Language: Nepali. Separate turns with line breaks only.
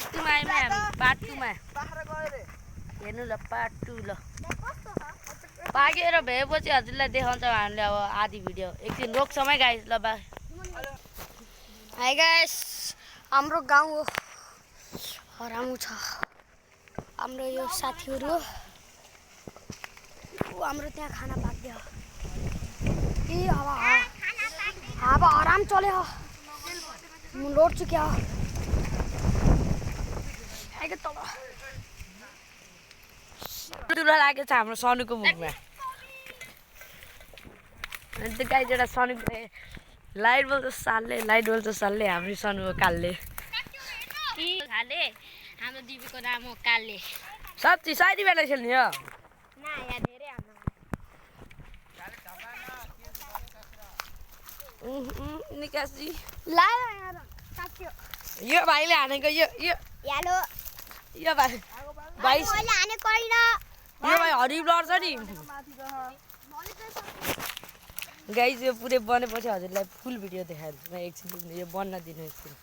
पार्ट 2 मा आइमे हामी पार्ट 2 मा हेर्नु ल पार्ट 2 ल पाकेर भएपछि हजुरलाई देखाउँछ हामीले अब आधी भिडियो एकदिन रोक्छौँ है गाइस ल बाइ हाय गाइस हाम्रो गाउँ हो हरामु छ हाम्रो यो साथीहरु हो हाम्रो त्यहाँ खाना पाक्यो ए हावा आराम चल्यो म लोड्छु क्या आइगे तल दुला लागेको छ हाम्रो सनुको मुखमा अनि त्यो गाइस एउटा सनुको लाइट बल्छ सालले हाम्रो सनुको कालले कि खाले हाम्रो दिदीको नाम हो कालले साच्चै साइडी बेला खेल्ने हो न यहाँ धेरै हाल्नु निकासी ला यार काट्यो यो भाइले हानेको यो यालो यो भाइ मैले हानेको हैन यो भाइ हरि ब्लर छ नि गाइस यो पुरै बनेपछि हजुरलाई फुल भिडियो देखाइदिन्छु म एकछिन यो बन्न दिनु एकछिन